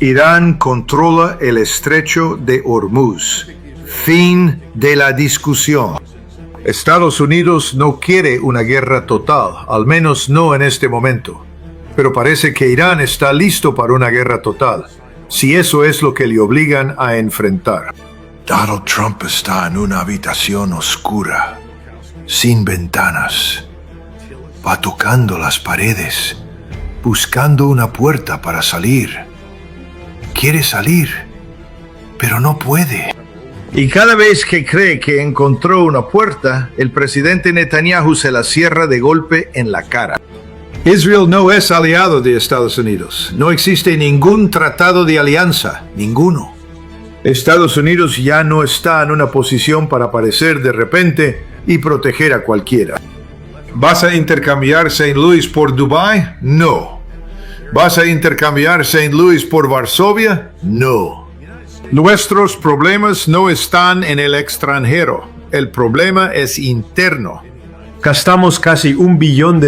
Irán controla el estrecho de Hormuz. Fin de la discusión. Estados Unidos no quiere una guerra total, al menos no en este momento. Pero parece que Irán está listo para una guerra total, si eso es lo que le obligan a enfrentar. Donald Trump está en una habitación oscura, sin ventanas. Va tocando las paredes, buscando una puerta para salir. Quiere salir, pero no puede. Y cada vez que cree que encontró una puerta, el presidente Netanyahu se la cierra de golpe en la cara. Israel no es aliado de Estados Unidos. No existe ningún tratado de alianza, ninguno. Estados Unidos ya no está en una posición para aparecer de repente y proteger a cualquiera. ¿Vas a intercambiar St. Louis por Dubái? No. ¿Vas a intercambiar St. Louis por Varsovia? No. Nuestros problemas no están en el extranjero. El problema es interno. Gastamos casi $1 billón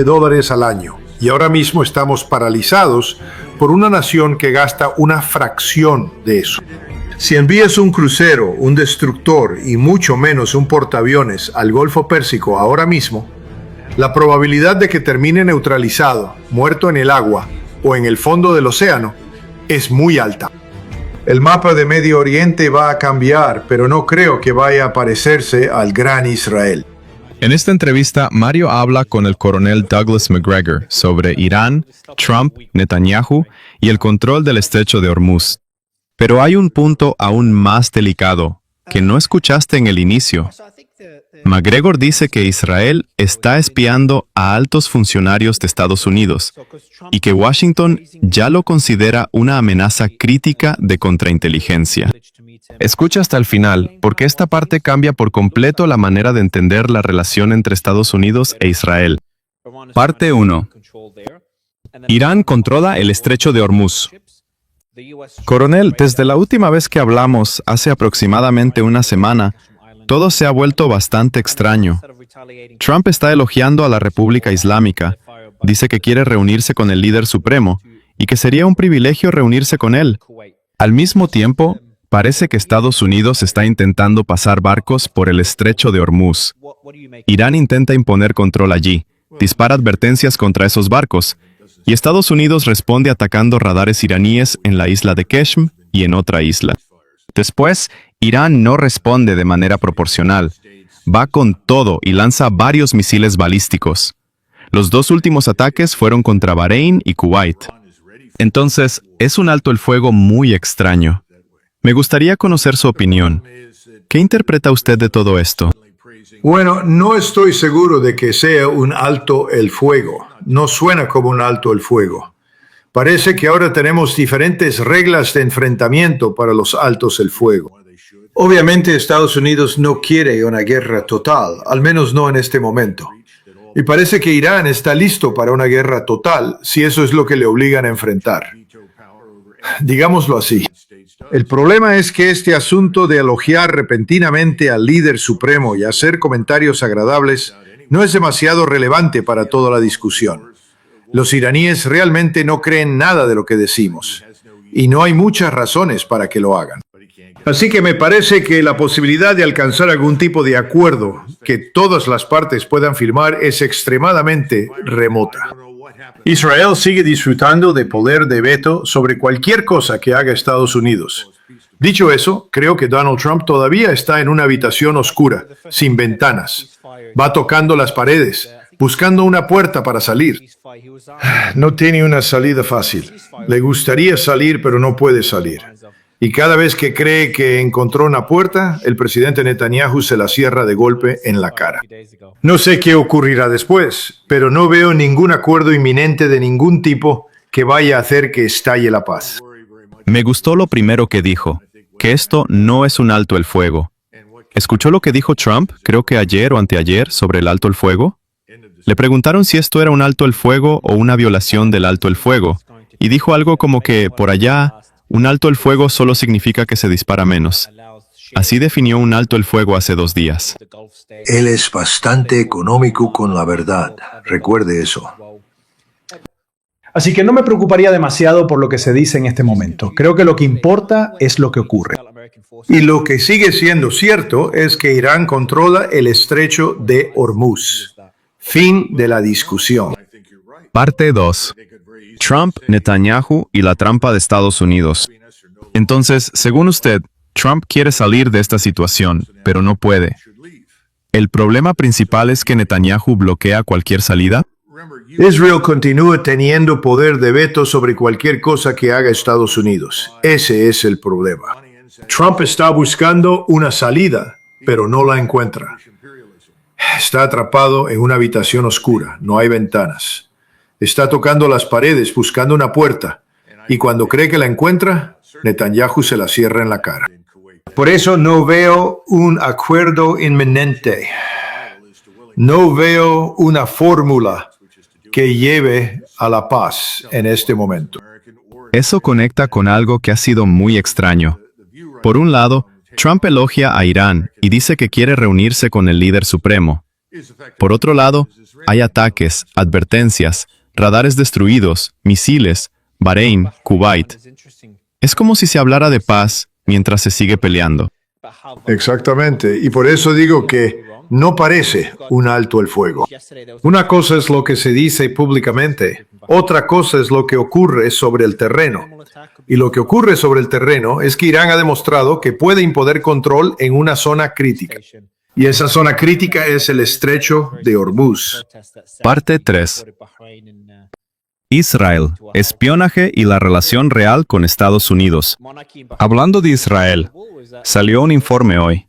al año y ahora mismo estamos paralizados por una nación que gasta una fracción de eso. Si envías un crucero, un destructor y mucho menos un portaaviones al Golfo Pérsico ahora mismo, la probabilidad de que termine neutralizado, muerto en el agua o en el fondo del océano es muy alta. El mapa de Medio Oriente va a cambiar, pero no creo que vaya a parecerse al gran Israel. En esta entrevista, Mario habla con el coronel Douglas Macgregor sobre Irán, Trump, Netanyahu y el control del estrecho de Hormuz. Pero hay un punto aún más delicado, que no escuchaste en el inicio. Macgregor dice que Israel está espiando a altos funcionarios de Estados Unidos y que Washington ya lo considera una amenaza crítica de contrainteligencia. Escucha hasta el final, porque esta parte cambia por completo la manera de entender la relación entre Estados Unidos e Israel. Parte 1. Irán controla el estrecho de Hormuz. Coronel, desde la última vez que hablamos, hace aproximadamente una semana, todo se ha vuelto bastante extraño. Trump está elogiando a la República Islámica, dice que quiere reunirse con el líder supremo y que sería un privilegio reunirse con él. Al mismo tiempo, parece que Estados Unidos está intentando pasar barcos por el estrecho de Hormuz. Irán intenta imponer control allí, dispara advertencias contra esos barcos, y Estados Unidos responde atacando radares iraníes en la isla de Qeshm y en otra isla. Después, Irán no responde de manera proporcional. Va con todo y lanza varios misiles balísticos. Los dos últimos ataques fueron contra Bahrein y Kuwait. Entonces, es un alto el fuego muy extraño. Me gustaría conocer su opinión. ¿Qué interpreta usted de todo esto? Bueno, no estoy seguro de que sea un alto el fuego. No suena como un alto el fuego. Parece que ahora tenemos diferentes reglas de enfrentamiento para los altos el fuego. Obviamente Estados Unidos no quiere una guerra total, al menos no en este momento. Y parece que Irán está listo para una guerra total, si eso es lo que le obligan a enfrentar. Digámoslo así. El problema es que este asunto de elogiar repentinamente al líder supremo y hacer comentarios agradables no es demasiado relevante para toda la discusión. Los iraníes realmente no creen nada de lo que decimos, y no hay muchas razones para que lo hagan. Así que me parece que la posibilidad de alcanzar algún tipo de acuerdo que todas las partes puedan firmar es extremadamente remota. Israel sigue disfrutando de poder de veto sobre cualquier cosa que haga Estados Unidos. Dicho eso, creo que Donald Trump todavía está en una habitación oscura, sin ventanas. Va tocando las paredes, buscando una puerta para salir. No tiene una salida fácil. Le gustaría salir, pero no puede salir. Y cada vez que cree que encontró una puerta, el presidente Netanyahu se la cierra de golpe en la cara. No sé qué ocurrirá después, pero no veo ningún acuerdo inminente de ningún tipo que vaya a hacer que estalle la paz. Me gustó lo primero que dijo, que esto no es un alto el fuego. ¿Escuchó lo que dijo Trump, creo que ayer o anteayer, sobre el alto el fuego? Le preguntaron si esto era un alto el fuego o una violación del alto el fuego, y dijo algo como que, por allá, un alto el fuego solo significa que se dispara menos. Así definió un alto el fuego hace 2 días. Él es bastante económico con la verdad. Recuerde eso. Así que no me preocuparía demasiado por lo que se dice en este momento. Creo que lo que importa es lo que ocurre. Y lo que sigue siendo cierto es que Irán controla el estrecho de Hormuz. Fin de la discusión. Parte 2. Trump, Netanyahu y la trampa de Estados Unidos. Entonces, según usted, Trump quiere salir de esta situación, pero no puede. ¿El problema principal es que Netanyahu bloquea cualquier salida? Israel continúa teniendo poder de veto sobre cualquier cosa que haga Estados Unidos. Ese es el problema. Trump está buscando una salida, pero no la encuentra. Está atrapado en una habitación oscura, no hay ventanas. Está tocando las paredes buscando una puerta, y cuando cree que la encuentra, Netanyahu se la cierra en la cara. Por eso no veo un acuerdo inminente. No veo una fórmula que lleve a la paz en este momento. Eso conecta con algo que ha sido muy extraño. Por un lado, Trump elogia a Irán y dice que quiere reunirse con el líder supremo. Por otro lado, hay ataques, advertencias, radares destruidos, misiles, Bahrein, Kuwait. Es como si se hablara de paz mientras se sigue peleando. Exactamente, y por eso digo que no parece un alto el fuego. Una cosa es lo que se dice públicamente, otra cosa es lo que ocurre sobre el terreno. Y lo que ocurre sobre el terreno es que Irán ha demostrado que puede imponer control en una zona crítica. Y esa zona crítica es el estrecho de Hormuz. Parte 3. Israel, espionaje y la relación real con Estados Unidos. Hablando de Israel, salió un informe hoy.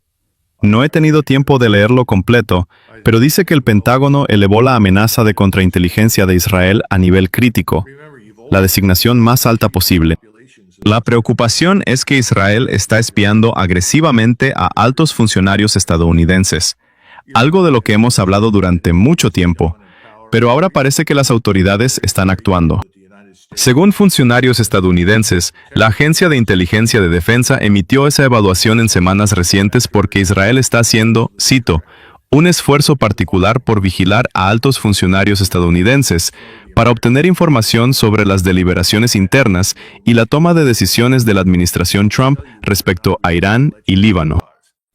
No he tenido tiempo de leerlo completo, pero dice que el Pentágono elevó la amenaza de contrainteligencia de Israel a nivel crítico, la designación más alta posible. La preocupación es que Israel está espiando agresivamente a altos funcionarios estadounidenses, algo de lo que hemos hablado durante mucho tiempo, pero ahora parece que las autoridades están actuando. Según funcionarios estadounidenses, la Agencia de Inteligencia de Defensa emitió esa evaluación en semanas recientes porque Israel está haciendo, cito, un esfuerzo particular por vigilar a altos funcionarios estadounidenses para obtener información sobre las deliberaciones internas y la toma de decisiones de la administración Trump respecto a Irán y Líbano.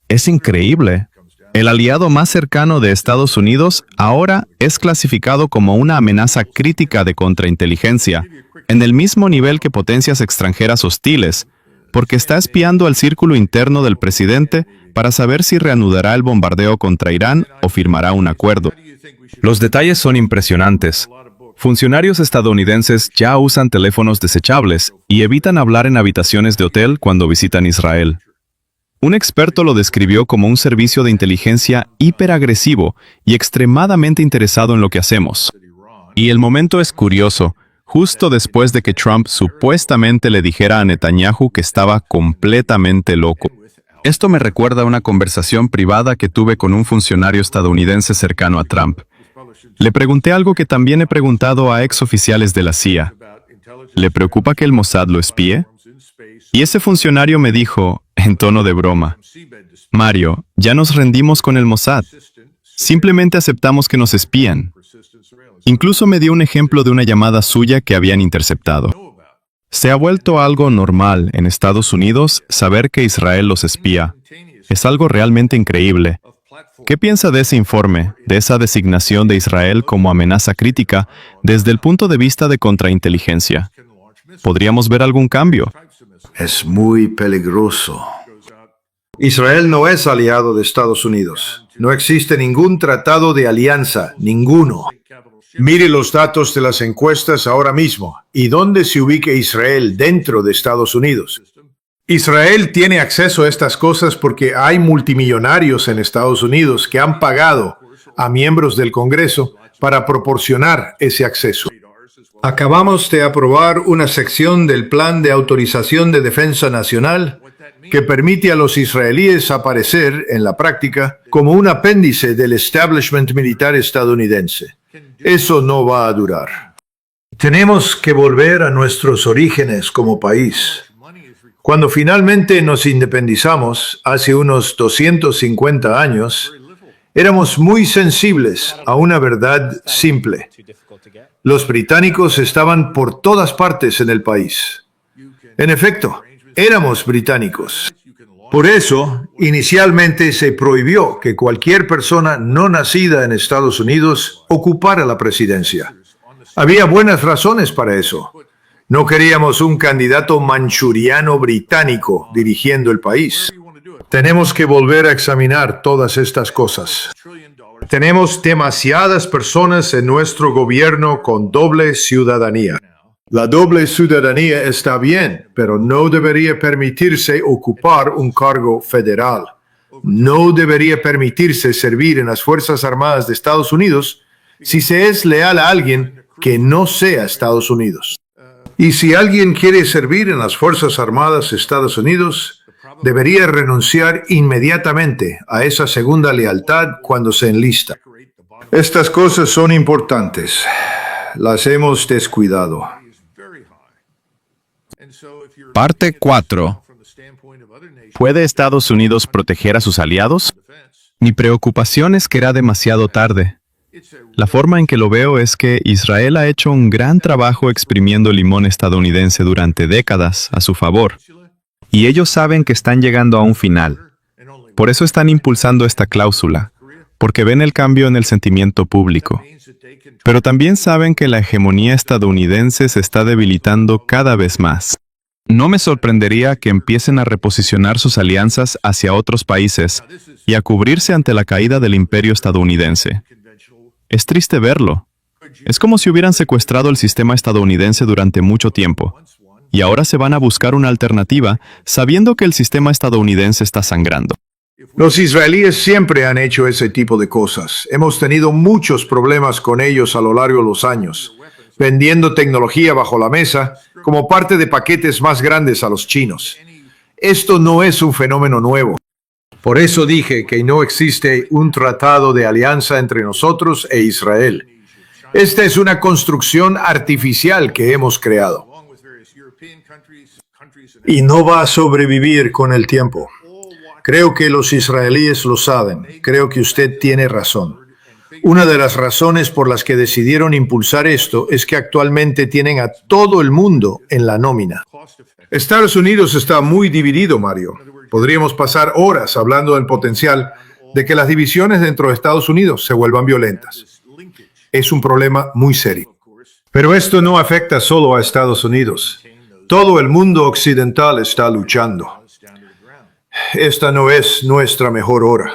Es increíble. El aliado más cercano de Estados Unidos ahora es clasificado como una amenaza crítica de contrainteligencia, en el mismo nivel que potencias extranjeras hostiles, porque está espiando el círculo interno del presidente para saber si reanudará el bombardeo contra Irán o firmará un acuerdo. Los detalles son impresionantes. Funcionarios estadounidenses ya usan teléfonos desechables y evitan hablar en habitaciones de hotel cuando visitan Israel. Un experto lo describió como un servicio de inteligencia hiperagresivo y extremadamente interesado en lo que hacemos. Y el momento es curioso, justo después de que Trump supuestamente le dijera a Netanyahu que estaba completamente loco. Esto me recuerda a una conversación privada que tuve con un funcionario estadounidense cercano a Trump. Le pregunté algo que también he preguntado a exoficiales de la CIA. ¿Le preocupa que el Mossad lo espíe? Y ese funcionario me dijo, en tono de broma, Mario, ya nos rendimos con el Mossad. Simplemente aceptamos que nos espían. Incluso me dio un ejemplo de una llamada suya que habían interceptado. Se ha vuelto algo normal en Estados Unidos saber que Israel los espía. Es algo realmente increíble. ¿Qué piensa de ese informe, de esa designación de Israel como amenaza crítica desde el punto de vista de contrainteligencia? ¿Podríamos ver algún cambio? Es muy peligroso. Israel no es aliado de Estados Unidos. No existe ningún tratado de alianza, ninguno. Mire los datos de las encuestas ahora mismo y dónde se ubique Israel dentro de Estados Unidos. Israel tiene acceso a estas cosas porque hay multimillonarios en Estados Unidos que han pagado a miembros del Congreso para proporcionar ese acceso. Acabamos de aprobar una sección del Plan de Autorización de Defensa Nacional que permite a los israelíes aparecer, en la práctica, como un apéndice del establishment militar estadounidense. Eso no va a durar. Tenemos que volver a nuestros orígenes como país. Cuando finalmente nos independizamos, hace unos 250 años, Éramos muy sensibles a una verdad simple. Los británicos estaban por todas partes en el país. En efecto, éramos británicos. Por eso, inicialmente se prohibió que cualquier persona no nacida en Estados Unidos ocupara la presidencia. Había buenas razones para eso. No queríamos un candidato manchuriano británico dirigiendo el país. Tenemos que volver a examinar todas estas cosas. Tenemos demasiadas personas en nuestro gobierno con doble ciudadanía. La doble ciudadanía está bien, pero no debería permitirse ocupar un cargo federal. No debería permitirse servir en las Fuerzas Armadas de Estados Unidos si se es leal a alguien que no sea Estados Unidos. Y si alguien quiere servir en las Fuerzas Armadas de Estados Unidos, debería renunciar inmediatamente a esa segunda lealtad cuando se enlista. Estas cosas son importantes. Las hemos descuidado. Parte 4. ¿Puede Estados Unidos proteger a sus aliados? Mi preocupación es que era demasiado tarde. La forma en que lo veo es que Israel ha hecho un gran trabajo exprimiendo el limón estadounidense durante décadas a su favor. Y ellos saben que están llegando a un final. Por eso están impulsando esta cláusula, porque ven el cambio en el sentimiento público. Pero también saben que la hegemonía estadounidense se está debilitando cada vez más. No me sorprendería que empiecen a reposicionar sus alianzas hacia otros países y a cubrirse ante la caída del imperio estadounidense. Es triste verlo. Es como si hubieran secuestrado el sistema estadounidense durante mucho tiempo. Y ahora se van a buscar una alternativa, sabiendo que el sistema estadounidense está sangrando. Los israelíes siempre han hecho ese tipo de cosas. Hemos tenido muchos problemas con ellos a lo largo de los años, vendiendo tecnología bajo la mesa como parte de paquetes más grandes a los chinos. Esto no es un fenómeno nuevo. Por eso dije que no existe un tratado de alianza entre nosotros e Israel. Esta es una construcción artificial que hemos creado. Y no va a sobrevivir con el tiempo. Creo que los israelíes lo saben. Creo que usted tiene razón. Una de las razones por las que decidieron impulsar esto es que actualmente tienen a todo el mundo en la nómina. Estados Unidos está muy dividido, Mario. Podríamos pasar horas hablando del potencial de que las divisiones dentro de Estados Unidos se vuelvan violentas. Es un problema muy serio. Pero esto no afecta solo a Estados Unidos. Todo el mundo occidental está luchando. Esta no es nuestra mejor hora.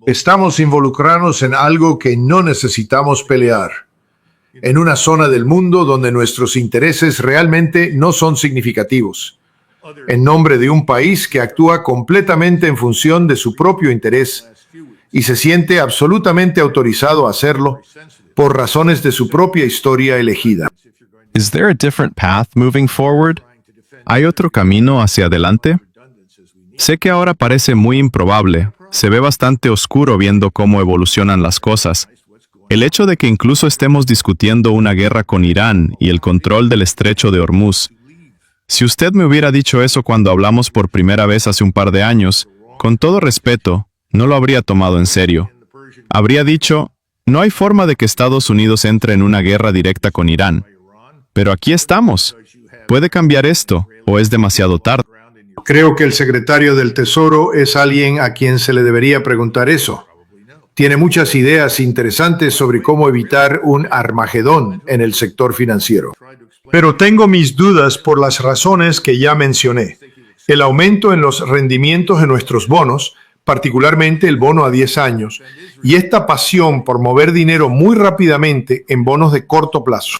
Estamos involucrados en algo que no necesitamos pelear, en una zona del mundo donde nuestros intereses realmente no son significativos, en nombre de un país que actúa completamente en función de su propio interés y se siente absolutamente autorizado a hacerlo por razones de su propia historia elegida. Is there a different path moving forward? ¿Hay otro camino hacia adelante? Sé que ahora parece muy improbable. Se ve bastante oscuro viendo cómo evolucionan las cosas. El hecho de que incluso estemos discutiendo una guerra con Irán y el control del estrecho de Hormuz. Si usted me hubiera dicho eso cuando hablamos por primera vez hace un par de años, con todo respeto, no lo habría tomado en serio. Habría dicho, no hay forma de que Estados Unidos entre en una guerra directa con Irán. Pero aquí estamos. ¿Puede cambiar esto o es demasiado tarde? Creo que el secretario del Tesoro es alguien a quien se le debería preguntar eso. Tiene muchas ideas interesantes sobre cómo evitar un Armagedón en el sector financiero. Pero tengo mis dudas por las razones que ya mencioné. El aumento en los rendimientos de nuestros bonos, particularmente el bono a 10 años, y esta pasión por mover dinero muy rápidamente en bonos de corto plazo.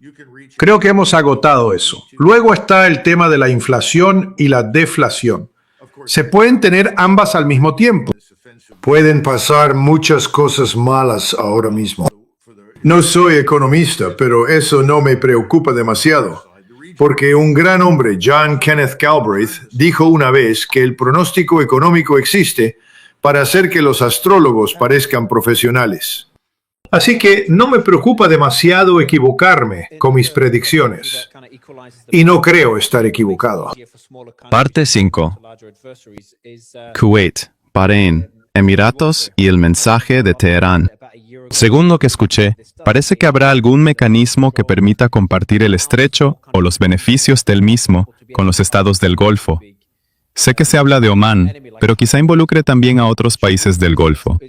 Creo que hemos agotado eso. Luego está el tema de la inflación y la deflación. Se pueden tener ambas al mismo tiempo. Pueden pasar muchas cosas malas ahora mismo. No soy economista, pero eso no me preocupa demasiado, porque un gran hombre, John Kenneth Galbraith, dijo una vez que el pronóstico económico existe para hacer que los astrólogos parezcan profesionales. Así que no me preocupa demasiado equivocarme con mis predicciones. Y no creo estar equivocado. Parte 5. Kuwait, Bahrein, Emiratos y el mensaje de Teherán. Según lo que escuché, parece que habrá algún mecanismo que permita compartir el estrecho o los beneficios del mismo con los estados del Golfo. Sé que se habla de Omán, pero quizá involucre también a otros países del Golfo.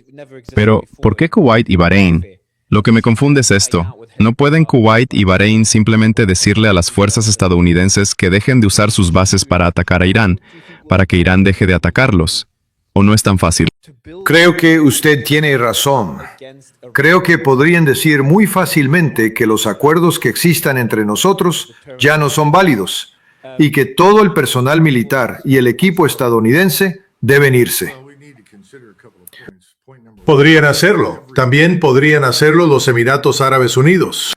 Pero, ¿por qué Kuwait y Bahrein? Lo que me confunde es esto. ¿No pueden Kuwait y Bahrein simplemente decirle a las fuerzas estadounidenses que dejen de usar sus bases para atacar a Irán, para que Irán deje de atacarlos? ¿O no es tan fácil? Creo que usted tiene razón. Creo que podrían decir muy fácilmente que los acuerdos que existan entre nosotros ya no son válidos y que todo el personal militar y el equipo estadounidense deben irse. Podrían hacerlo. También podrían hacerlo los Emiratos Árabes Unidos.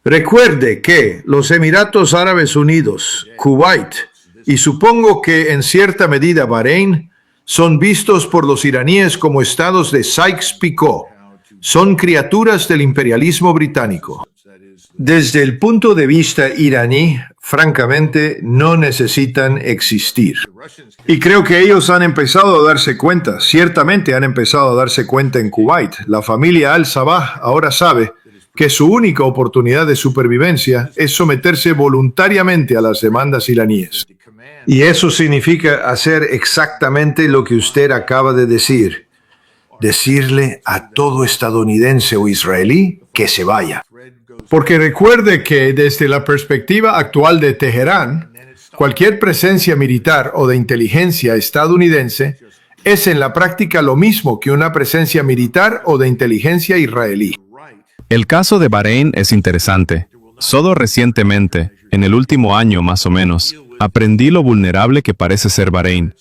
Recuerde que los Emiratos Árabes Unidos, Kuwait y supongo que en cierta medida Bahrein son vistos por los iraníes como estados de Sykes-Picot. Son criaturas del imperialismo británico. Desde el punto de vista iraní, francamente, no necesitan existir. Y creo que ellos han empezado a darse cuenta, ciertamente han empezado a darse cuenta en Kuwait. La familia Al-Sabah ahora sabe que su única oportunidad de supervivencia es someterse voluntariamente a las demandas iraníes. Y eso significa hacer exactamente lo que usted acaba de decir. Decirle a todo estadounidense o israelí que se vaya. Porque recuerde que desde la perspectiva actual de Teherán, cualquier presencia militar o de inteligencia estadounidense es en la práctica lo mismo que una presencia militar o de inteligencia israelí. El caso de Bahrein es interesante. Solo recientemente, en el último año más o menos, aprendí lo vulnerable que parece ser Bahrein.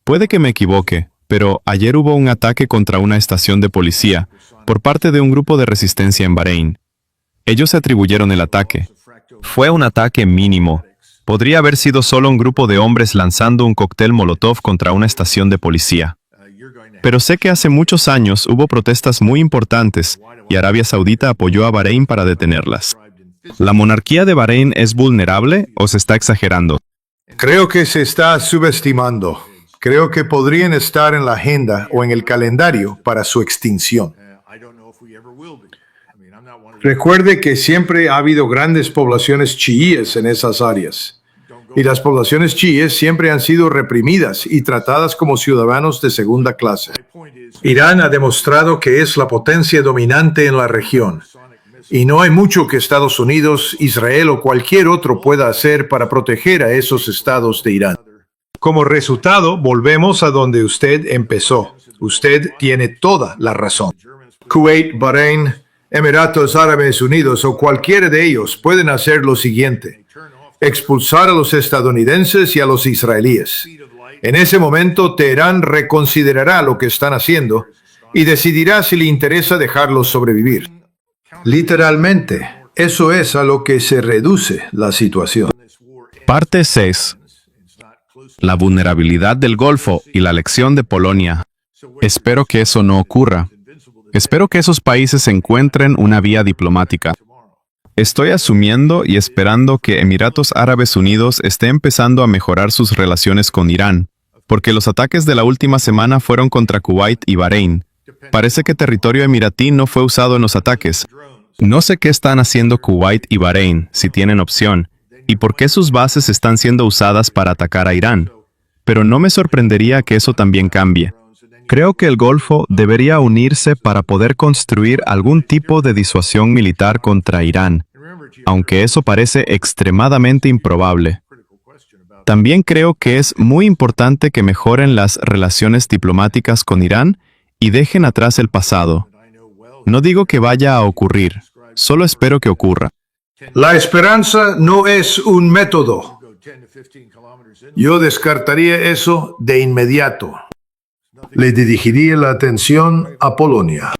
Puede que me equivoque, pero ayer hubo un ataque contra una estación de policía por parte de un grupo de resistencia en Bahrein. Ellos se atribuyeron el ataque. Fue un ataque mínimo. Podría haber sido solo un grupo de hombres lanzando un cóctel Molotov contra una estación de policía. Pero sé que hace muchos años hubo protestas muy importantes y Arabia Saudita apoyó a Bahrein para detenerlas. ¿La monarquía de Bahrein es vulnerable o se está exagerando? Creo que se está subestimando. Creo que podrían estar en la agenda o en el calendario para su extinción. Recuerde que siempre ha habido grandes poblaciones chiíes en esas áreas. Y las poblaciones chiíes siempre han sido reprimidas y tratadas como ciudadanos de segunda clase. Irán ha demostrado que es la potencia dominante en la región. Y no hay mucho que Estados Unidos, Israel o cualquier otro pueda hacer para proteger a esos estados de Irán. Como resultado, volvemos a donde usted empezó. Usted tiene toda la razón. Kuwait, Bahrein, Emiratos Árabes Unidos o cualquiera de ellos pueden hacer lo siguiente: expulsar a los estadounidenses y a los israelíes. En ese momento, Teherán reconsiderará lo que están haciendo y decidirá si le interesa dejarlos sobrevivir. Literalmente, eso es a lo que se reduce la situación. Parte 6. La vulnerabilidad del Golfo y la lección de Polonia. Espero que eso no ocurra. Espero que esos países encuentren una vía diplomática. Estoy asumiendo y esperando que Emiratos Árabes Unidos esté empezando a mejorar sus relaciones con Irán, porque los ataques de la última semana fueron contra Kuwait y Bahrein. Parece que territorio emiratí no fue usado en los ataques. No sé qué están haciendo Kuwait y Bahrein, si tienen opción, y por qué sus bases están siendo usadas para atacar a Irán. Pero no me sorprendería que eso también cambie. Creo que el Golfo debería unirse para poder construir algún tipo de disuasión militar contra Irán, aunque eso parece extremadamente improbable. También creo que es muy importante que mejoren las relaciones diplomáticas con Irán y dejen atrás el pasado. No digo que vaya a ocurrir, solo espero que ocurra. La esperanza no es un método. Yo descartaría eso de inmediato. Le dirigiría la atención a Polonia.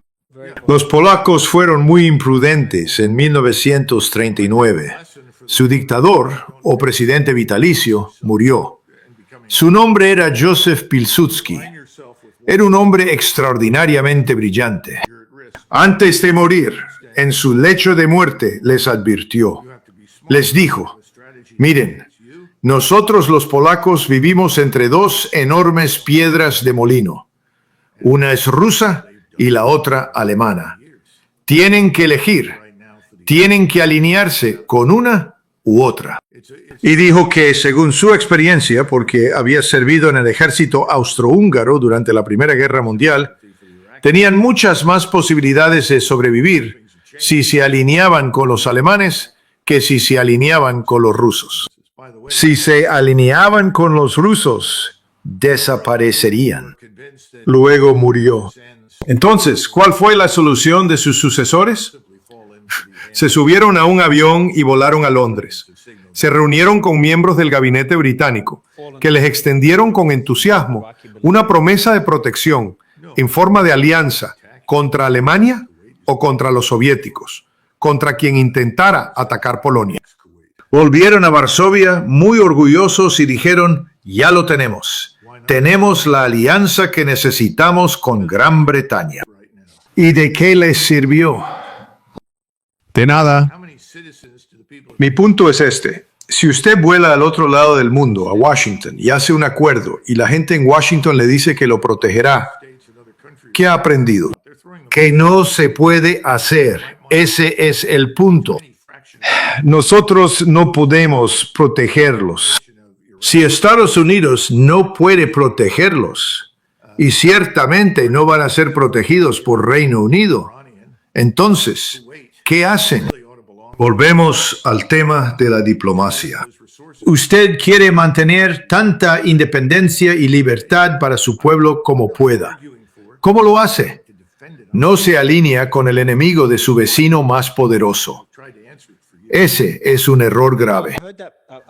Los polacos fueron muy imprudentes en 1939. Su dictador, o presidente vitalicio, murió. Su nombre era Józef Pilsudski. Era un hombre extraordinariamente brillante. Antes de morir, en su lecho de muerte, les advirtió. Les dijo: miren, nosotros los polacos vivimos entre dos enormes piedras de molino. Una es rusa y la otra alemana. Tienen que elegir. Tienen que alinearse con una u otra. Y dijo que, según su experiencia, porque había servido en el ejército austrohúngaro durante la Primera Guerra Mundial, tenían muchas más posibilidades de sobrevivir si se alineaban con los alemanes que si se alineaban con los rusos. Si se alineaban con los rusos, desaparecerían. Luego murió. Entonces, ¿cuál fue la solución de sus sucesores? Se subieron a un avión y volaron a Londres. Se reunieron con miembros del gabinete británico, que les extendieron con entusiasmo una promesa de protección en forma de alianza contra Alemania o contra los soviéticos, contra quien intentara atacar Polonia. Volvieron a Varsovia muy orgullosos y dijeron: ya lo tenemos. Tenemos la alianza que necesitamos con Gran Bretaña. ¿Y de qué les sirvió? De nada. Mi punto es este. Si usted vuela al otro lado del mundo, a Washington, y hace un acuerdo, y la gente en Washington le dice que lo protegerá, ¿qué ha aprendido? Que no se puede hacer. Ese es el punto. Nosotros no podemos protegerlos. Si Estados Unidos no puede protegerlos, y ciertamente no van a ser protegidos por Reino Unido, entonces, ¿qué hacen? Volvemos al tema de la diplomacia. Usted quiere mantener tanta independencia y libertad para su pueblo como pueda. ¿Cómo lo hace? No se alinea con el enemigo de su vecino más poderoso. Ese es un error grave.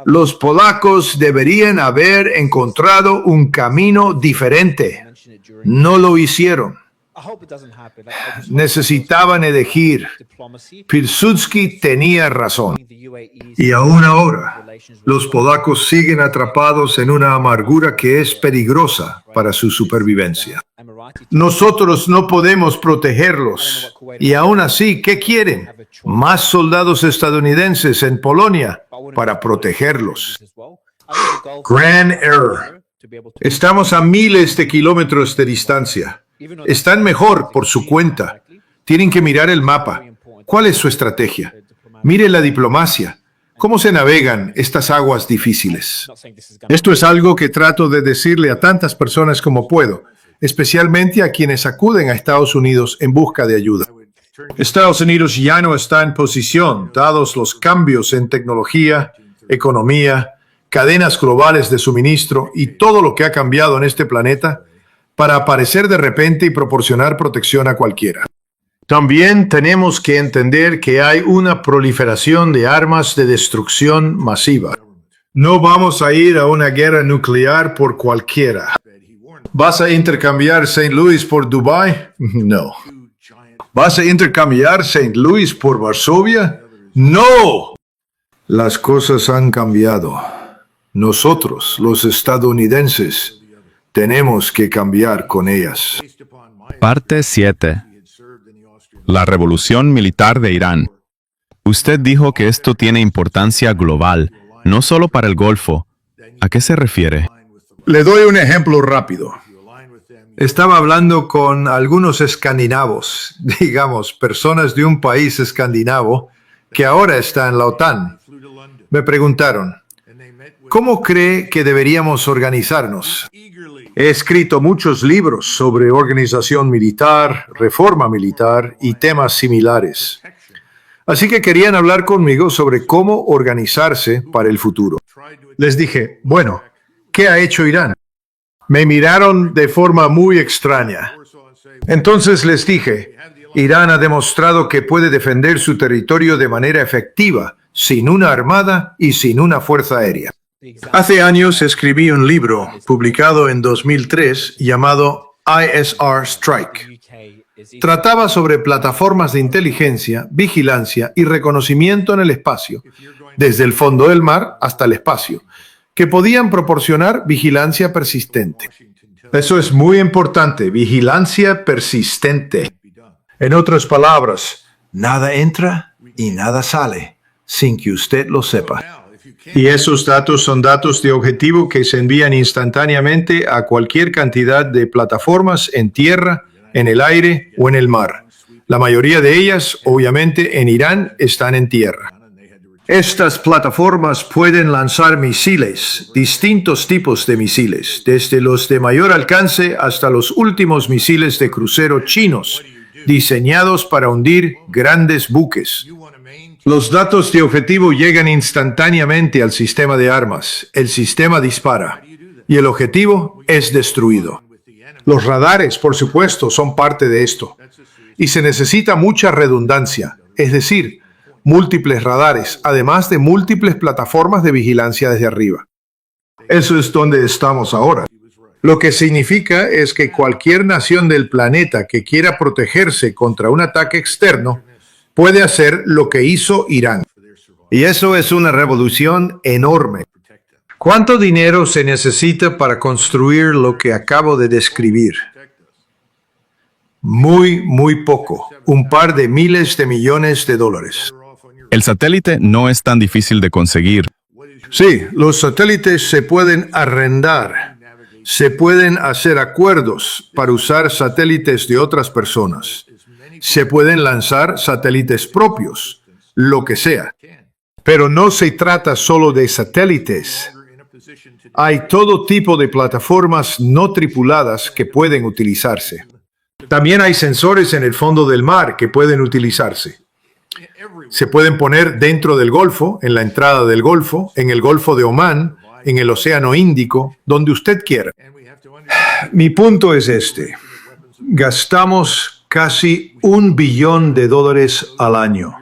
Los polacos deberían haber encontrado un camino diferente. No lo hicieron. Necesitaban elegir. Pilsudski tenía razón. Y aún ahora, los polacos siguen atrapados en una amargura que es peligrosa para su supervivencia. Nosotros no podemos protegerlos. Y aún así, ¿qué quieren? Más soldados estadounidenses en Polonia para protegerlos. Gran error. Estamos a miles de kilómetros de distancia. Están mejor por su cuenta. Tienen que mirar el mapa. ¿Cuál es su estrategia? Mire la diplomacia. ¿Cómo se navegan estas aguas difíciles? Esto es algo que trato de decirle a tantas personas como puedo, especialmente a quienes acuden a Estados Unidos en busca de ayuda. Estados Unidos ya no está en posición, dados los cambios en tecnología, economía, cadenas globales de suministro y todo lo que ha cambiado en este planeta, para aparecer de repente y proporcionar protección a cualquiera. También tenemos que entender que hay una proliferación de armas de destrucción masiva. No vamos a ir a una guerra nuclear por cualquiera. ¿Vas a intercambiar St. Louis por Dubái? No. ¿Vas a intercambiar St. Louis por Varsovia? ¡No! Las cosas han cambiado. Nosotros, los estadounidenses, tenemos que cambiar con ellas. Parte 7. La revolución militar de Irán. Usted dijo que esto tiene importancia global, no solo para el Golfo. ¿A qué se refiere? Le doy un ejemplo rápido. Estaba hablando con algunos escandinavos, digamos, personas de un país escandinavo que ahora está en la OTAN. Me preguntaron: ¿cómo cree que deberíamos organizarnos? He escrito muchos libros sobre organización militar, reforma militar y temas similares. Así que querían hablar conmigo sobre cómo organizarse para el futuro. Les dije: bueno, ¿qué ha hecho Irán? Me miraron de forma muy extraña. Entonces les dije: Irán ha demostrado que puede defender su territorio de manera efectiva, sin una armada y sin una fuerza aérea. Hace años escribí un libro, publicado en 2003, llamado ISR Strike. Trataba sobre plataformas de inteligencia, vigilancia y reconocimiento en el espacio, desde el fondo del mar hasta el espacio, que podían proporcionar vigilancia persistente. Eso es muy importante, vigilancia persistente. En otras palabras, nada entra y nada sale, sin que usted lo sepa. Y esos datos son datos de objetivo que se envían instantáneamente a cualquier cantidad de plataformas en tierra, en el aire o en el mar. La mayoría de ellas, obviamente, en Irán están en tierra. Estas plataformas pueden lanzar misiles, distintos tipos de misiles, desde los de mayor alcance hasta los últimos misiles de crucero chinos, diseñados para hundir grandes buques. Los datos de objetivo llegan instantáneamente al sistema de armas. El sistema dispara y el objetivo es destruido. Los radares, por supuesto, son parte de esto. Y se necesita mucha redundancia, es decir, múltiples radares, además de múltiples plataformas de vigilancia desde arriba. Eso es donde estamos ahora. Lo que significa es que cualquier nación del planeta que quiera protegerse contra un ataque externo puede hacer lo que hizo Irán. Y eso es una revolución enorme. ¿Cuánto dinero se necesita para construir lo que acabo de describir? Muy poco. Un par de miles de millones de dólares. El satélite no es tan difícil de conseguir. Sí, los satélites se pueden arrendar. Se pueden hacer acuerdos para usar satélites de otras personas. Se pueden lanzar satélites propios, lo que sea. Pero no se trata solo de satélites. Hay todo tipo de plataformas no tripuladas que pueden utilizarse. También hay sensores en el fondo del mar que pueden utilizarse. Se pueden poner dentro del Golfo, en la entrada del Golfo, en el Golfo de Omán, en el Océano Índico, donde usted quiera. Mi punto es este. Gastamos casi $1 billón al año.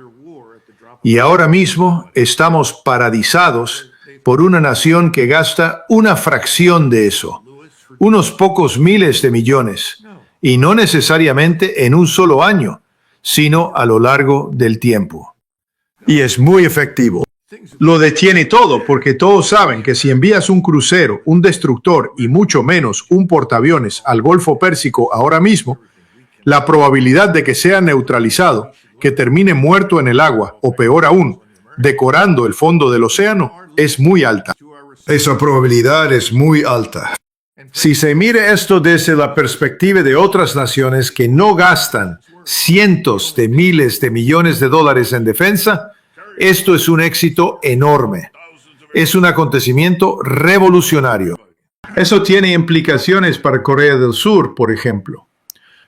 Y ahora mismo estamos paralizados por una nación que gasta una fracción de eso, unos pocos miles de millones, y no necesariamente en un solo año, sino a lo largo del tiempo. Y es muy efectivo. Lo detiene todo, porque todos saben que si envías un crucero, un destructor y mucho menos un portaaviones al Golfo Pérsico ahora mismo, la probabilidad de que sea neutralizado, que termine muerto en el agua, o peor aún, decorando el fondo del océano, es muy alta. Esa probabilidad es muy alta. Si se mire esto desde la perspectiva de otras naciones que no gastan cientos de miles de millones de dólares en defensa, esto es un éxito enorme. Es un acontecimiento revolucionario. Eso tiene implicaciones para Corea del Sur, por ejemplo.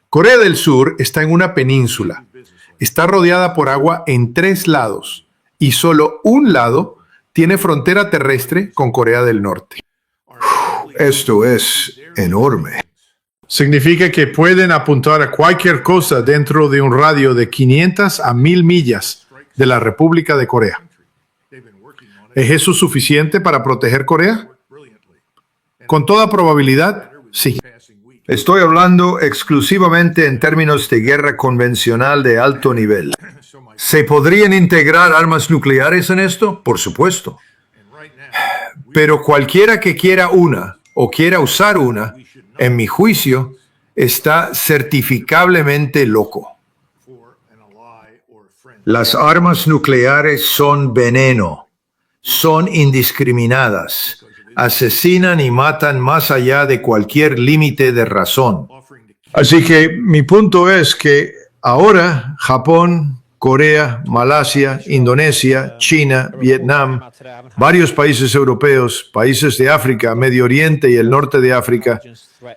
Corea del Sur está en una península. Está rodeada por agua en 3 lados y solo un lado tiene frontera terrestre con Corea del Norte. Esto es enorme. Significa que pueden apuntar a cualquier cosa dentro de un radio de 500 a 1000 millas de la República de Corea. ¿Es eso suficiente para proteger Corea? Con toda probabilidad, sí. Estoy hablando exclusivamente en términos de guerra convencional de alto nivel. ¿Se podrían integrar armas nucleares en esto? Por supuesto. Pero cualquiera que quiera una o quiera usar una, en mi juicio, está certificablemente loco. Las armas nucleares son veneno, son indiscriminadas, asesinan y matan más allá de cualquier límite de razón. Así que mi punto es que ahora Japón, Corea, Malasia, Indonesia, China, Vietnam, varios países europeos, países de África, Medio Oriente y el norte de África,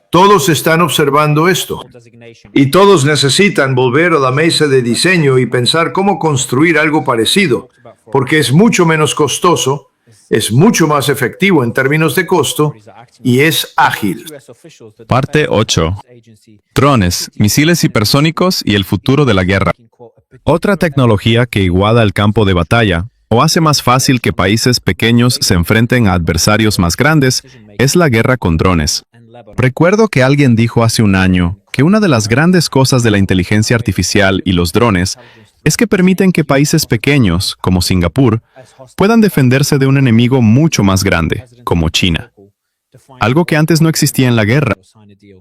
todos están observando esto. Y todos necesitan volver a la mesa de diseño y pensar cómo construir algo parecido, porque es mucho menos costoso, es mucho más efectivo en términos de costo y es ágil. Parte 8. Drones, misiles hipersónicos y el futuro de la guerra. Otra tecnología que iguala el campo de batalla o hace más fácil que países pequeños se enfrenten a adversarios más grandes es la guerra con drones. Recuerdo que alguien dijo hace un año que una de las grandes cosas de la inteligencia artificial y los drones es que permiten que países pequeños, como Singapur, puedan defenderse de un enemigo mucho más grande, como China. algo que antes no existía en la guerra.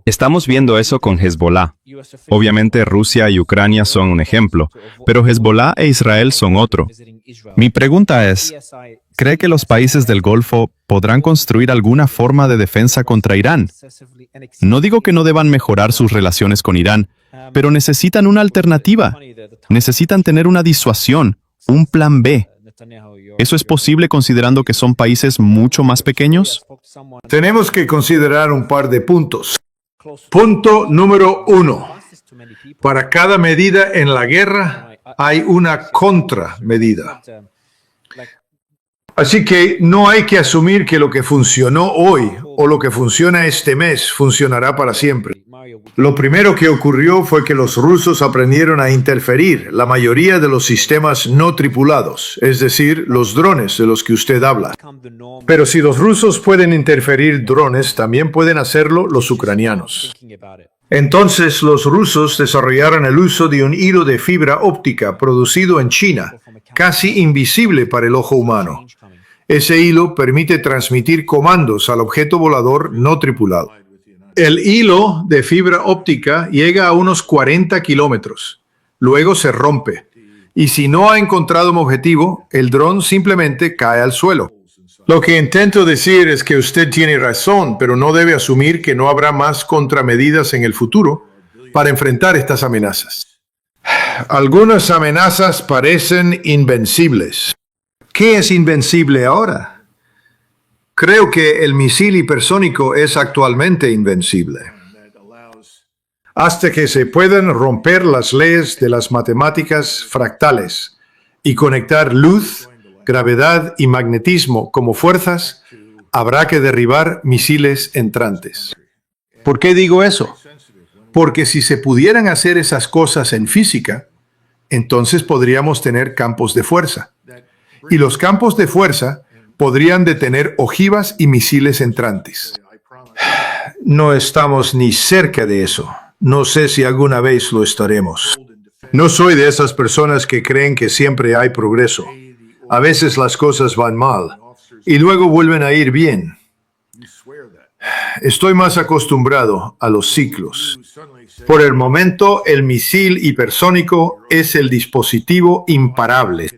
Estamos viendo eso con Hezbollah. Obviamente Rusia y Ucrania son un ejemplo, pero Hezbollah e Israel son otro. Mi pregunta es, ¿cree que los países del Golfo podrán construir alguna forma de defensa contra Irán? No digo que no deban mejorar sus relaciones con Irán, pero necesitan una alternativa. Necesitan tener una disuasión, un plan B. ¿Eso es posible considerando que son países mucho más pequeños? Tenemos que considerar un par de puntos. Punto número 1. Para cada medida en la guerra hay una contramedida. Así que no hay que asumir que lo que funcionó hoy o lo que funciona este mes funcionará para siempre. Lo primero que ocurrió fue que los rusos aprendieron a interferir la mayoría de los sistemas no tripulados, es decir, los drones de los que usted habla. Pero si los rusos pueden interferir drones, también pueden hacerlo los ucranianos. Entonces los rusos desarrollaron el uso de un hilo de fibra óptica producido en China, casi invisible para el ojo humano. Ese hilo permite transmitir comandos al objeto volador no tripulado. El hilo de fibra óptica llega a unos 40 kilómetros. Luego se rompe. Y si no ha encontrado un objetivo, el dron simplemente cae al suelo. Lo que intento decir es que usted tiene razón, pero no debe asumir que no habrá más contramedidas en el futuro para enfrentar estas amenazas. Algunas amenazas parecen invencibles. ¿Qué es invencible ahora? Creo que el misil hipersónico es actualmente invencible. Hasta que se puedan romper las leyes de las matemáticas fractales y conectar luz, gravedad y magnetismo como fuerzas, habrá que derribar misiles entrantes. ¿Por qué digo eso? Porque si se pudieran hacer esas cosas en física, entonces podríamos tener campos de fuerza. Y los campos de fuerza podrían detener ojivas y misiles entrantes. No estamos ni cerca de eso. No sé si alguna vez lo estaremos. No soy de esas personas que creen que siempre hay progreso. A veces las cosas van mal y luego vuelven a ir bien. Estoy más acostumbrado a los ciclos. Por el momento, el misil hipersónico es el dispositivo imparable.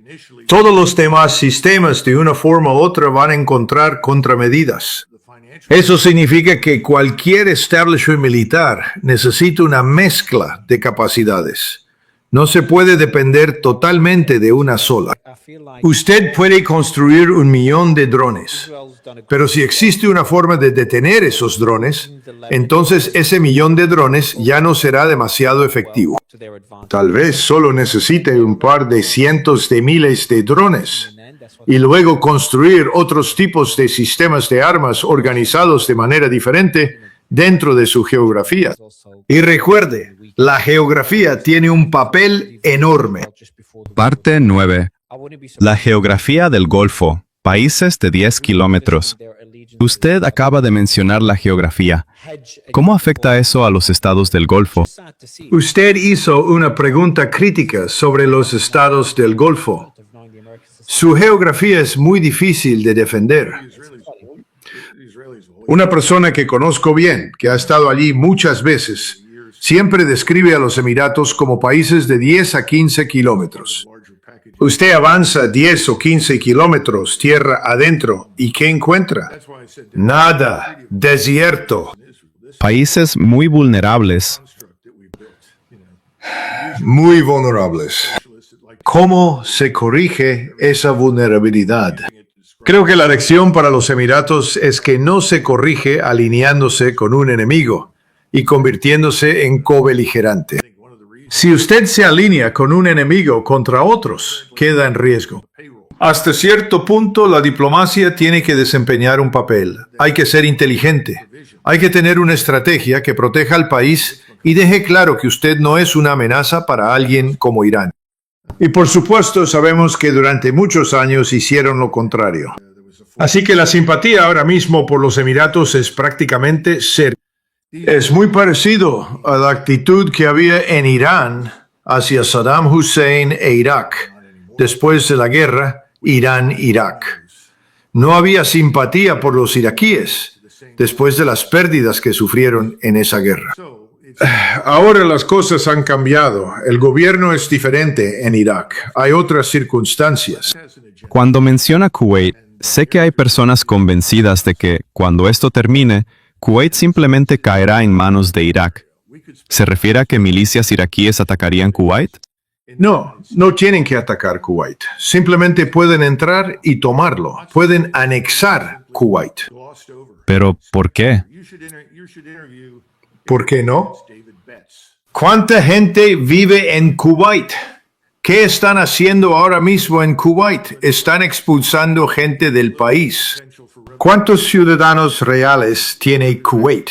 Todos los demás sistemas, de una forma u otra, van a encontrar contramedidas. Eso significa que cualquier establishment militar necesita una mezcla de capacidades. No se puede depender totalmente de una sola. Usted puede construir 1.000.000 de drones, pero si existe una forma de detener esos drones, entonces ese 1.000.000 de drones ya no será demasiado efectivo. Tal vez solo necesite un par de cientos de miles de drones y luego construir otros tipos de sistemas de armas organizados de manera diferente dentro de su geografía. Y recuerde, la geografía tiene un papel enorme. Parte 9. La geografía del Golfo. Países de 10 kilómetros. Usted acaba de mencionar la geografía. ¿Cómo afecta eso a los estados del Golfo? Usted hizo una pregunta crítica sobre los estados del Golfo. Su geografía es muy difícil de defender. Una persona que conozco bien, que ha estado allí muchas veces, siempre describe a los Emiratos como países de 10 a 15 kilómetros. Usted avanza 10 o 15 kilómetros tierra adentro, ¿y qué encuentra? Nada, desierto. Países muy vulnerables. Muy vulnerables. ¿Cómo se corrige esa vulnerabilidad? Creo que la lección para los Emiratos es que no se corrige alineándose con un enemigo y convirtiéndose en cobeligerante. Si usted se alinea con un enemigo contra otros, queda en riesgo. Hasta cierto punto, la diplomacia tiene que desempeñar un papel. Hay que ser inteligente. Hay que tener una estrategia que proteja al país y deje claro que usted no es una amenaza para alguien como Irán. Y por supuesto, sabemos que durante muchos años hicieron lo contrario. Así que la simpatía ahora mismo por los Emiratos es prácticamente cero. Es muy parecido a la actitud que había en Irán hacia Saddam Hussein e Irak. Después de la guerra, Irán-Irak. No había simpatía por los iraquíes, después de las pérdidas que sufrieron en esa guerra. Ahora las cosas han cambiado. El gobierno es diferente en Irak. Hay otras circunstancias. Cuando menciona Kuwait, sé que hay personas convencidas de que, cuando esto termine, Kuwait simplemente caerá en manos de Irak. ¿Se refiere a que milicias iraquíes atacarían Kuwait? No, no tienen que atacar Kuwait. Simplemente pueden entrar y tomarlo. Pueden anexar Kuwait. ¿Pero por qué? ¿Por qué no? ¿Cuánta gente vive en Kuwait? ¿Qué están haciendo ahora mismo en Kuwait? Están expulsando gente del país. ¿Cuántos ciudadanos reales tiene Kuwait?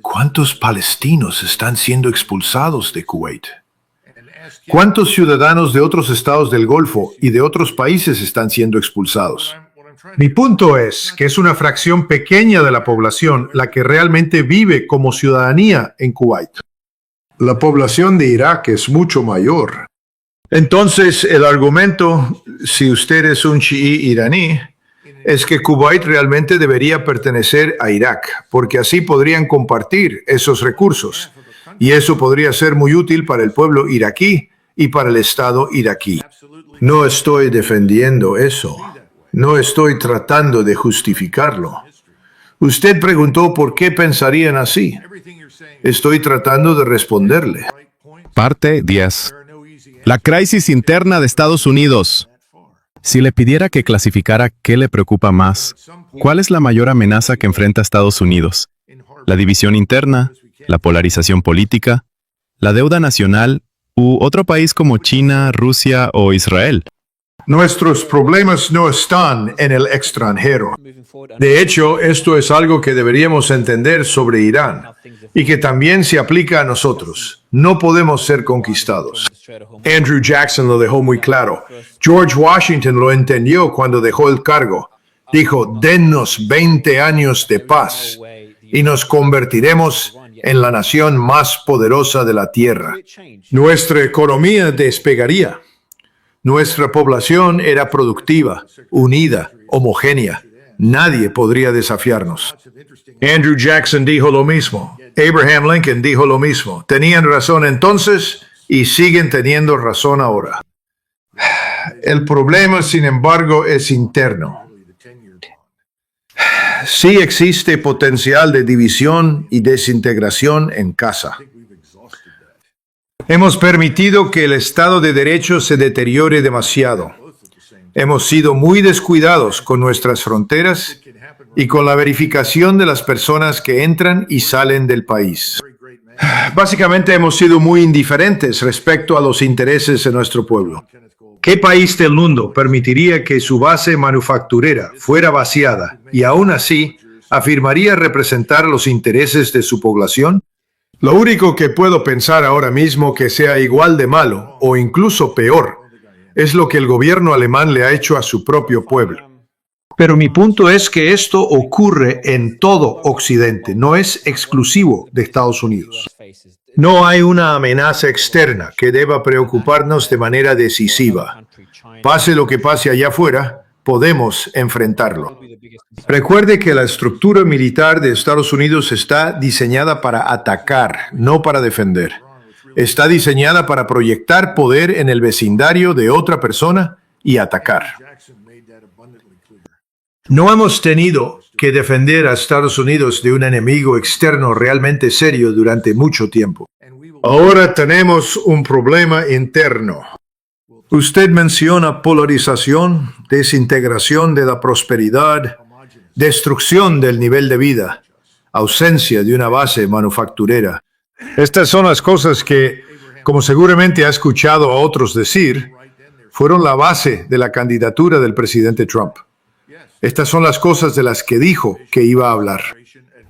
¿Cuántos palestinos están siendo expulsados de Kuwait? ¿Cuántos ciudadanos de otros estados del Golfo y de otros países están siendo expulsados? Mi punto es que es una fracción pequeña de la población la que realmente vive como ciudadanía en Kuwait. La población de Irak es mucho mayor. Entonces, el argumento, si usted es un chií iraní, es que Kuwait realmente debería pertenecer a Irak, porque así podrían compartir esos recursos, y eso podría ser muy útil para el pueblo iraquí y para el Estado iraquí. No estoy defendiendo eso. No estoy tratando de justificarlo. Usted preguntó por qué pensarían así. Estoy tratando de responderle. Parte 10. La crisis interna de Estados Unidos. Si le pidiera que clasificara qué le preocupa más, ¿cuál es la mayor amenaza que enfrenta Estados Unidos? ¿La división interna? ¿La polarización política? ¿La deuda nacional? ¿U otro país como China, Rusia o Israel? Nuestros problemas no están en el extranjero. De hecho, esto es algo que deberíamos entender sobre Irán y que también se aplica a nosotros. No podemos ser conquistados. Andrew Jackson lo dejó muy claro. George Washington lo entendió cuando dejó el cargo. Dijo, dennos 20 años de paz y nos convertiremos en la nación más poderosa de la tierra. Nuestra economía despegaría. Nuestra población era productiva, unida, homogénea. Nadie podría desafiarnos. Andrew Jackson dijo lo mismo. Abraham Lincoln dijo lo mismo. Tenían razón entonces y siguen teniendo razón ahora. El problema, sin embargo, es interno. Sí existe potencial de división y desintegración en casa. Hemos permitido que el Estado de Derecho se deteriore demasiado. Hemos sido muy descuidados con nuestras fronteras y con la verificación de las personas que entran y salen del país. Básicamente hemos sido muy indiferentes respecto a los intereses de nuestro pueblo. ¿Qué país del mundo permitiría que su base manufacturera fuera vaciada y aún así afirmaría representar los intereses de su población? Lo único que puedo pensar ahora mismo que sea igual de malo o incluso peor es lo que el gobierno alemán le ha hecho a su propio pueblo. Pero mi punto es que esto ocurre en todo Occidente, no es exclusivo de Estados Unidos. No hay una amenaza externa que deba preocuparnos de manera decisiva. Pase lo que pase allá afuera, podemos enfrentarlo. Recuerde que la estructura militar de Estados Unidos está diseñada para atacar, no para defender. Está diseñada para proyectar poder en el vecindario de otra persona y atacar. No hemos tenido que defender a Estados Unidos de un enemigo externo realmente serio durante mucho tiempo. Ahora tenemos un problema interno. Usted menciona polarización, desintegración de la prosperidad, destrucción del nivel de vida, ausencia de una base manufacturera. Estas son las cosas que, como seguramente ha escuchado a otros decir, fueron la base de la candidatura del presidente Trump. Estas son las cosas de las que dijo que iba a hablar.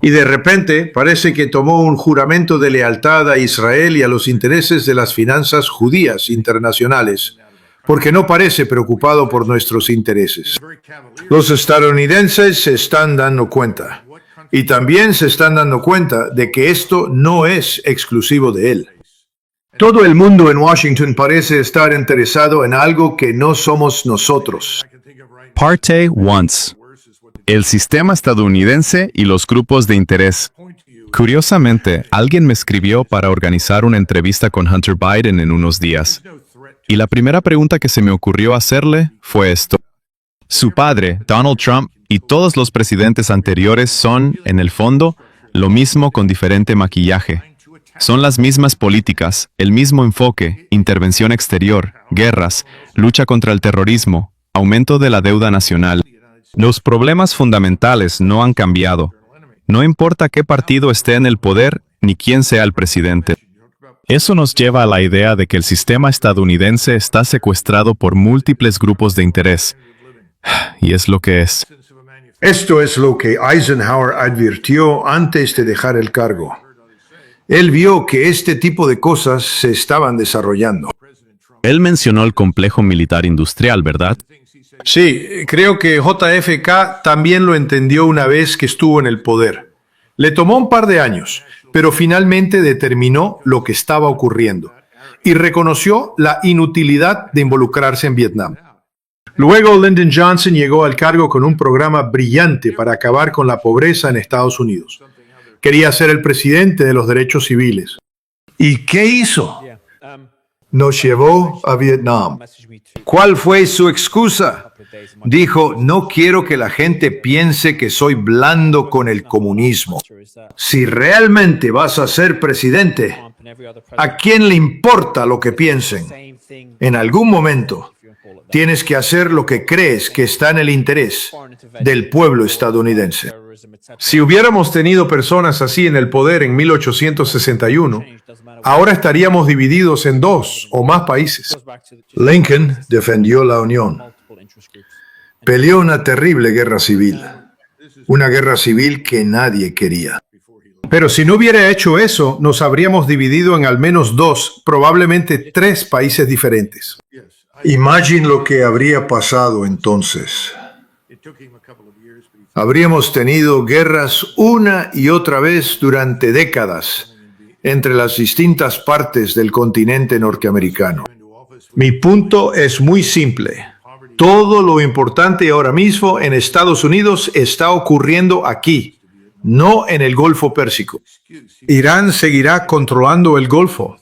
Y de repente parece que tomó un juramento de lealtad a Israel y a los intereses de las finanzas judías internacionales, porque no parece preocupado por nuestros intereses. Los estadounidenses se están dando cuenta, y también se están dando cuenta de que esto no es exclusivo de él. Todo el mundo en Washington parece estar interesado en algo que no somos nosotros. Parte 1. El sistema estadounidense y los grupos de interés. Curiosamente, alguien me escribió para organizar una entrevista con Hunter Biden en unos días. Y la primera pregunta que se me ocurrió hacerle fue esto. Su padre, Donald Trump, y todos los presidentes anteriores son, en el fondo, lo mismo con diferente maquillaje. Son las mismas políticas, el mismo enfoque, intervención exterior, guerras, lucha contra el terrorismo, aumento de la deuda nacional. Los problemas fundamentales no han cambiado. No importa qué partido esté en el poder ni quién sea el presidente. Eso nos lleva a la idea de que el sistema estadounidense está secuestrado por múltiples grupos de interés. Y es lo que es. Esto es lo que Eisenhower advirtió antes de dejar el cargo. Él vio que este tipo de cosas se estaban desarrollando. Él mencionó el complejo militar industrial, ¿verdad? Sí, creo que JFK también lo entendió una vez que estuvo en el poder. Le tomó un par de años, pero finalmente determinó lo que estaba ocurriendo y reconoció la inutilidad de involucrarse en Vietnam. Luego, Lyndon Johnson llegó al cargo con un programa brillante para acabar con la pobreza en Estados Unidos. Quería ser el presidente de los derechos civiles. ¿Y qué hizo? Nos llevó a Vietnam. ¿Cuál fue su excusa? Dijo, no quiero que la gente piense que soy blando con el comunismo. Si realmente vas a ser presidente, ¿a quién le importa lo que piensen? En algún momento, tienes que hacer lo que crees que está en el interés del pueblo estadounidense. Si hubiéramos tenido personas así en el poder en 1861, ahora estaríamos divididos en 2 o más países. Lincoln defendió la Unión. Peleó una terrible guerra civil. Una guerra civil que nadie quería. Pero si no hubiera hecho eso, nos habríamos dividido en al menos 2, probablemente 3 países diferentes. Imagine lo que habría pasado entonces. Habríamos tenido guerras una y otra vez durante décadas entre las distintas partes del continente norteamericano. Mi punto es muy simple. Todo lo importante ahora mismo en Estados Unidos está ocurriendo aquí, no en el Golfo Pérsico. Irán seguirá controlando el Golfo.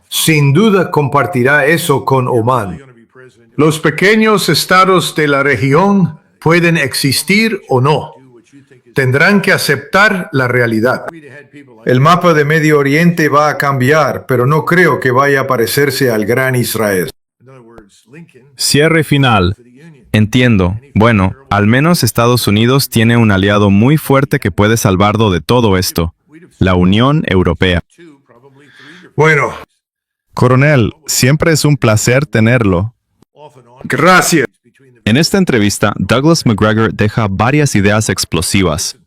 Sin duda compartirá eso con Omán. Los pequeños estados de la región pueden existir o no. Tendrán que aceptar la realidad. El mapa de Medio Oriente va a cambiar, pero no creo que vaya a parecerse al gran Israel. Cierre final. Entiendo. Bueno, al menos Estados Unidos tiene un aliado muy fuerte que puede salvarlo de todo esto. La Unión Europea. Bueno, Coronel, siempre es un placer tenerlo. Gracias. En esta entrevista, Douglas Macgregor deja varias ideas explosivas.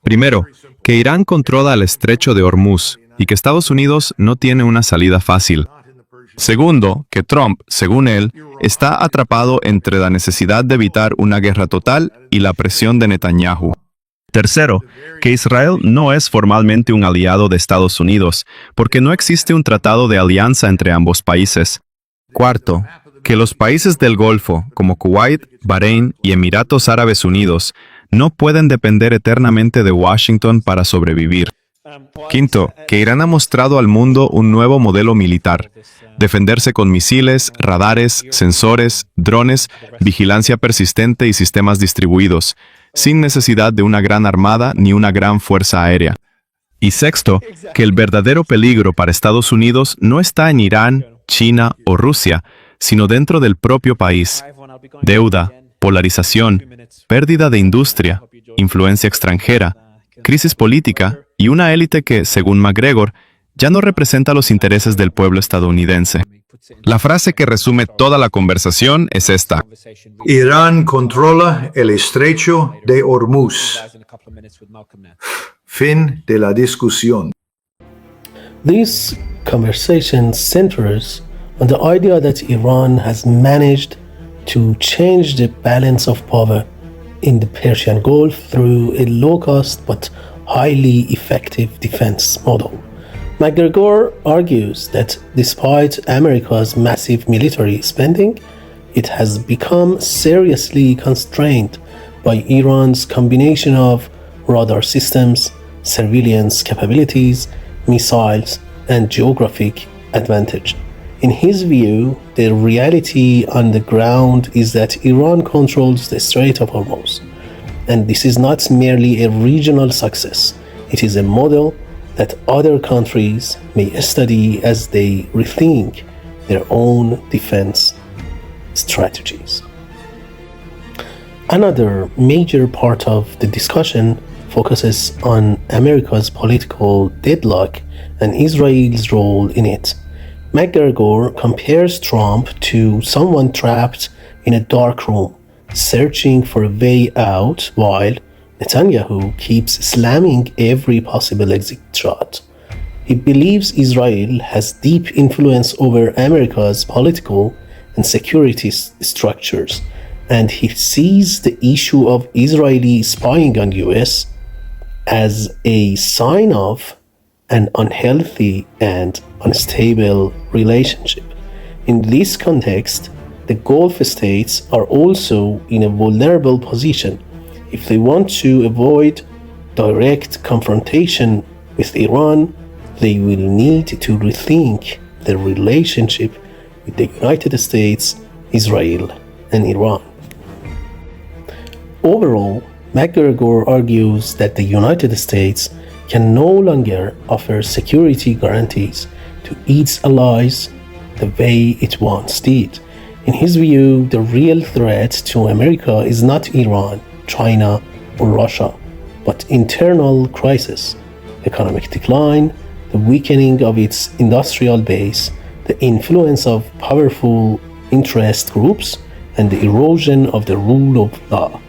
Primero, que Irán controla el estrecho de Hormuz y que Estados Unidos no tiene una salida fácil. Segundo, que Trump, según él, está atrapado entre la necesidad de evitar una guerra total y la presión de Netanyahu. Tercero, que Israel no es formalmente un aliado de Estados Unidos, porque no existe un tratado de alianza entre ambos países. Cuarto, que los países del Golfo, como Kuwait, Bahrein y Emiratos Árabes Unidos, no pueden depender eternamente de Washington para sobrevivir. Quinto, que Irán ha mostrado al mundo un nuevo modelo militar: defenderse con misiles, radares, sensores, drones, vigilancia persistente y sistemas distribuidos, sin necesidad de una gran armada ni una gran fuerza aérea. Y sexto, que el verdadero peligro para Estados Unidos no está en Irán, China o Rusia, sino dentro del propio país. Deuda, polarización, pérdida de industria, influencia extranjera, crisis política y una élite que, según Macgregor, ya no representa los intereses del pueblo estadounidense. La frase que resume toda la conversación es esta: Irán controla el estrecho de Hormuz. Fin de la discusión. This conversation centers on the idea that Iran has managed to change the balance of power in the Persian Gulf through a low-cost but highly effective defense model. Macgregor argues that despite America's massive military spending, it has become seriously constrained by Iran's combination of radar systems, surveillance capabilities, missiles, and geographic advantage. In his view, the reality on the ground is that Iran controls the Strait of Hormuz. And this is not merely a regional success, it is a model that other countries may study as they rethink their own defense strategies. Another major part of the discussion focuses on America's political deadlock and Israel's role in it. McGregor compares Trump to someone trapped in a dark room, searching for a way out, while Netanyahu keeps slamming every possible exit shot. He believes Israel has deep influence over America's political and security structures, and he sees the issue of Israeli spying on US as a sign of an unhealthy and unstable relationship. In this context, the Gulf states are also in a vulnerable position. If they want to avoid direct confrontation with Iran, they will need to rethink their relationship with the United States, Israel, and Iran. Overall, McGregor argues that the United States can no longer offer security guarantees to its allies the way it once did. In his view, the real threat to America is not Iran, China, or Russia, but internal crisis, economic decline, the weakening of its industrial base, the influence of powerful interest groups, and the erosion of the rule of law.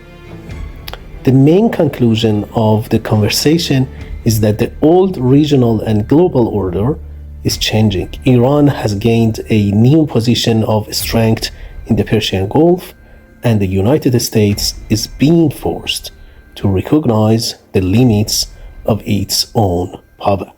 The main conclusion of the conversation is that the old regional and global order is changing. Iran has gained a new position of strength in the Persian Gulf, and the United States is being forced to recognize the limits of its own power.